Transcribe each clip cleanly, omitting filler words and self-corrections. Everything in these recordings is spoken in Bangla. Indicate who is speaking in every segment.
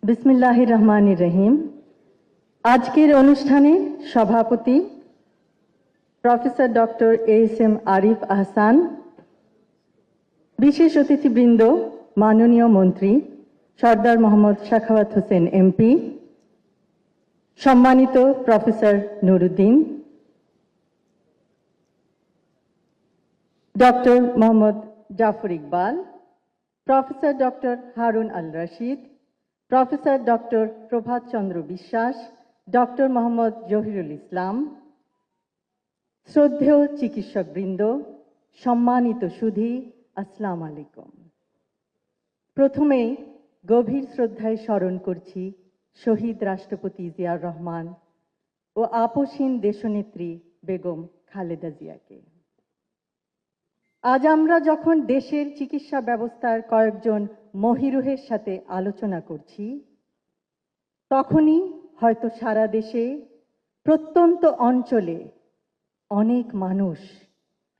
Speaker 1: বিসমিল্লাহির রহমানির রহিম। আজকের অনুষ্ঠানে সভাপতি professor doctor S M. Arif Ahsan, বিশেষ অতিথিবৃন্দ, মাননীয় মন্ত্রী সর্দার মোহাম্মদ সাখাওয়াত হোসেন এমপি, সম্মানিত professor Nuruddin, doctor Mohammad Zafar Iqbal, professor doctor Harun Al Rashid, professor doctor Provat Chandra Biswas, doctor Mohammad Zahirul ইসলাম, শ্রদ্ধেয় চিকিৎসকবৃন্দ, সম্মানিত সুধী, আসসালামু আলাইকুম। প্রথমেই গভীর শ্রদ্ধায় স্মরণ করছি শহীদ রাষ্ট্রপতি জিয়াউর রহমান ও আপসহীন দেশনেত্রী বেগম খালেদা জিয়াকে। আজ আমরা যখন দেশের চিকিৎসা ব্যবস্থার কয়েকজন মহিরুহের সাথে আলোচনা করছি, তখনই হয়তো সারা দেশে প্রত্যন্ত অঞ্চলে অনেক মানুষ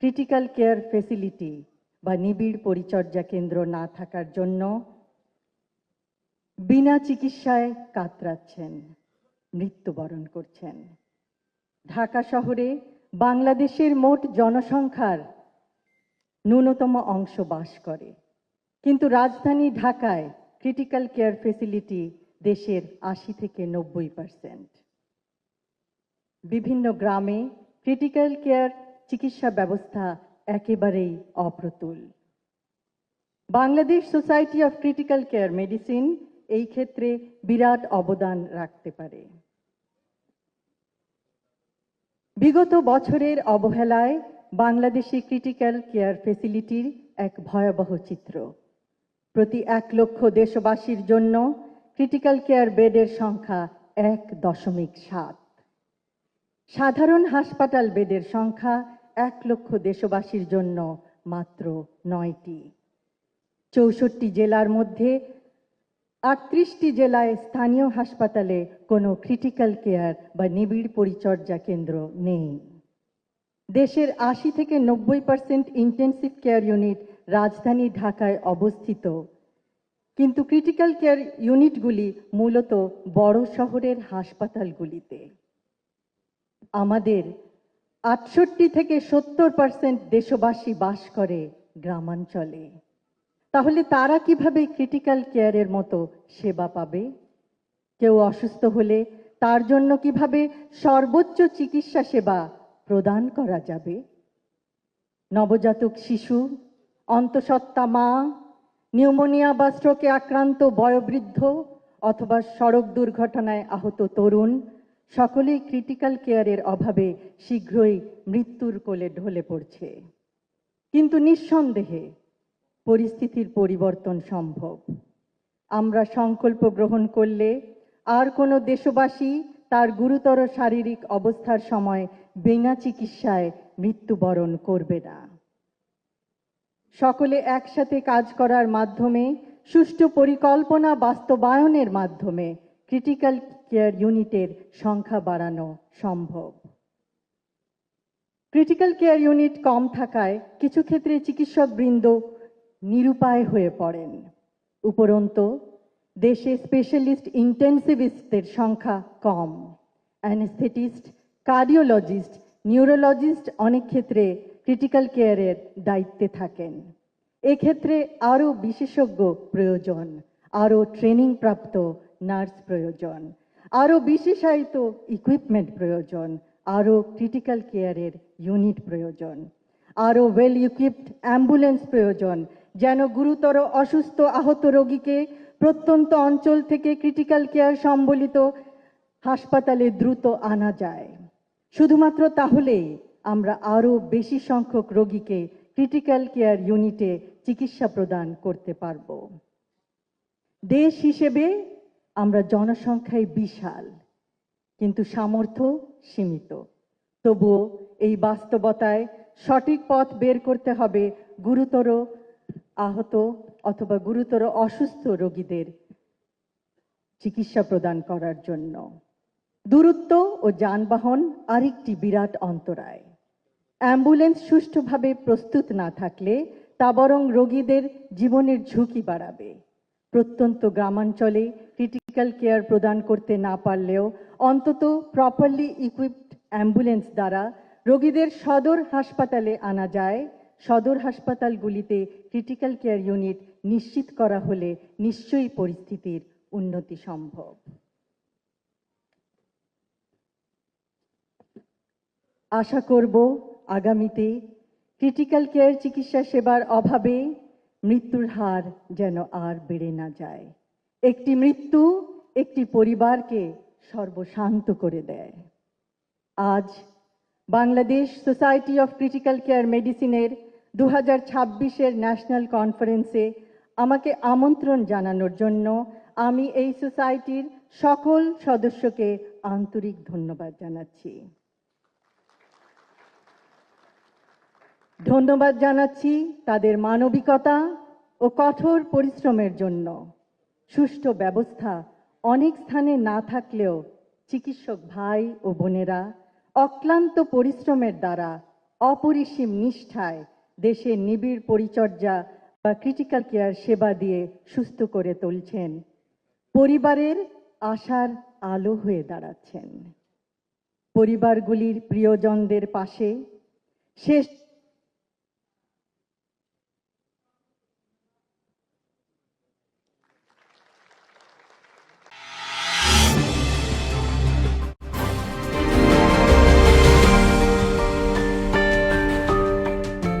Speaker 1: ক্রিটিক্যাল কেয়ার ফেসিলিটি বা নিবিড় পরিচর্যা কেন্দ্র না থাকার জন্য বিনা চিকিৎসায় কাতরাচ্ছেন, মৃত্যুবরণ করছেন। ঢাকা শহরে বাংলাদেশের মোট জনসংখ্যার ন্যূনতম অংশ বাস করে, কিন্তু রাজধানী ঢাকায় ক্রিটিক্যাল কেয়ার ফেসিলিটি দেশের ৮০ থেকে ৯০%। বিভিন্ন গ্রামে ক্রিটিক্যাল কেয়ার চিকিৎসা ব্যবস্থা একেবারেই অপ্রতুল। Bangladesh society of critical care medicine এই ক্ষেত্রে বিরাট অবদান রাখতে পারে। বিগত বছরের অবহেলায় বাংলাদেশি ক্রিটিক্যাল কেয়ার ফেসিলিটির এক ভয়াবহ চিত্র। প্রতি ১ লক্ষ দেশবাসীর জন্য ক্রিটিক্যাল কেয়ার বেডের সংখ্যা ১.৭। সাধারণ হাসপাতাল বেডের সংখ্যা ১ লক্ষ দেশবাসীর জন্য মাত্র ৯টি। ৬৪ জেলার মধ্যে ৩৮টি জেলায় স্থানীয় হাসপাতালে কোনো ক্রিটিক্যাল কেয়ার বা নিবিড় পরিচর্যা কেন্দ্র নেই। দেশের ৮০ থেকে ৯০% ইন্টেন্সিভ কেয়ার ইউনিট রাজধানী ঢাকায় অবস্থিত, কিন্তু ক্রিটিক্যাল কেয়ার ইউনিটগুলি মূলত বড় শহরের হাসপাতালগুলিতে। আমাদের ৬৮ থেকে ৭০% দেশবাসী বাস করে গ্রামাঞ্চলে। তাহলে তারা কিভাবে ক্রিটিক্যাল কেয়ারের মতো সেবা পাবে? কেউ অসুস্থ হলে তার জন্য কিভাবে সর্বোচ্চ চিকিৎসা সেবা প্রদান করা যাবে? নবজাতক শিশু, অন্তঃসত্ত্বা মা, নিউমোনিয়া বা স্ট্রোকে আক্রান্ত বয়োবৃদ্ধ অথবা সড়ক দুর্ঘটনায় আহত তরুণ সকলেই ক্রিটিক্যাল কেয়ারের অভাবে শীঘ্রই মৃত্যুর কোলে ঢলে পড়ছে। কিন্তু নিঃসন্দেহে পরিস্থিতির পরিবর্তন সম্ভব। আমরা সংকল্প গ্রহণ করলে আর কোনো দেশবাসী তার গুরুতর শারীরিক অবস্থার সময় বিনা চিকিৎসায় মৃত্যুবরণ করবে না। সকলে একসাথে কাজ করার মাধ্যমে, সুষ্ঠু পরিকল্পনা বাস্তবায়নের মাধ্যমে ক্রিটিক্যাল কেয়ার ইউনিটের সংখ্যা বাড়ানো সম্ভব। ক্রিটিক্যাল কেয়ার ইউনিট কম থাকায় কিছু ক্ষেত্রে চিকিৎসকবৃন্দ নিরুপায় হয়ে পড়েন। উপরন্তু দেশে স্পেশালিস্ট ইন্টেন্সিভিস্টদের সংখ্যা কম। অ্যানেস্থেটিস্ট, কার্ডিওলজিস্ট, নিউরোলজিস্ট অনেক ক্ষেত্রে ক্রিটিক্যাল কেয়ারের দায়িত্বে থাকেন। এক্ষেত্রে আরও বিশেষজ্ঞ প্রয়োজন, আরও ট্রেনিংপ্রাপ্ত নার্স প্রয়োজন, আরও বিশেষায়িত ইকুইপমেন্ট প্রয়োজন, আরও ক্রিটিক্যাল কেয়ারের ইউনিট প্রয়োজন, আরও ওয়েল ইকুইপড অ্যাম্বুলেন্স প্রয়োজন, যেন গুরুতর অসুস্থ আহত রোগীকে প্রত্যন্ত অঞ্চল থেকে ক্রিটিক্যাল কেয়ার সম্বলিত হাসপাতালে দ্রুত আনা যায়। শুধুমাত্র তাহলেই আমরা আরও বেশি সংখ্যক রোগীকে ক্রিটিক্যাল কেয়ার ইউনিটে চিকিৎসা প্রদান করতে পারব। দেশ হিসেবে আমরা জনসংখ্যায় বিশাল, কিন্তু সামর্থ্য সীমিত। তবুও এই বাস্তবতায় সঠিক পথ বের করতে হবে গুরুতর আহত অথবা গুরুতর অসুস্থ রোগীদের চিকিৎসা প্রদান করার জন্য। দূরত্ব ও যানবাহন আরেকটি বিরাট অন্তরায়। অ্যাম্বুলেন্স সুষ্ঠুভাবে প্রস্তুত না থাকলে তা বরং রোগীদের জীবনের ঝুঁকি বাড়াবে। প্রত্যন্ত গ্রামাঞ্চলে ক্রিটিক্যাল ক্রিটিক্যাল কেয়ার প্রদান করতে না পারলেও অন্তত প্রপারলি ইকুইপড অ্যাম্বুলেন্স দ্বারা রোগীদের সদর হাসপাতালে আনা যায়। সদর হাসপাতালগুলিতে ক্রিটিক্যাল কেয়ার ইউনিট নিশ্চিত করা হলে নিশ্চয়ই পরিস্থিতির উন্নতি সম্ভব। আশা করব আগামীতে ক্রিটিক্যাল কেয়ার চিকিৎসা সেবার অভাবে মৃত্যুর হার যেন আর বেড়ে না যায়। একটি মৃত্যু একটি পরিবারকে সর্বশান্ত করে দেয়। আজ Bangladesh society of critical care মেডিসিনের 2026-এর ন্যাশনাল কনফারেন্সে আমাকে আমন্ত্রণ জানানোর জন্য আমি এই সোসাইটির সকল সদস্যকে আন্তরিক ধন্যবাদ জানাচ্ছি। ধন্যবাদ জানাচ্ছি তাদের মানবিকতা ও কঠোর পরিশ্রমের জন্য। সুষ্ঠু ব্যবস্থা অনেক স্থানে না থাকলেও চিকিৎসক ভাই ও বোনেরা অক্লান্ত পরিশ্রমের দ্বারা অপরিসীম নিষ্ঠায় দেশের নিবিড় পরিচর্যা বা ক্রিটিক্যাল কেয়ার সেবা দিয়ে সুস্থ করে তুলছেন, পরিবারের আশার আলো হয়ে দাঁড়াচ্ছেন। পরিবারগুলির প্রিয়জনদের পাশে শেষ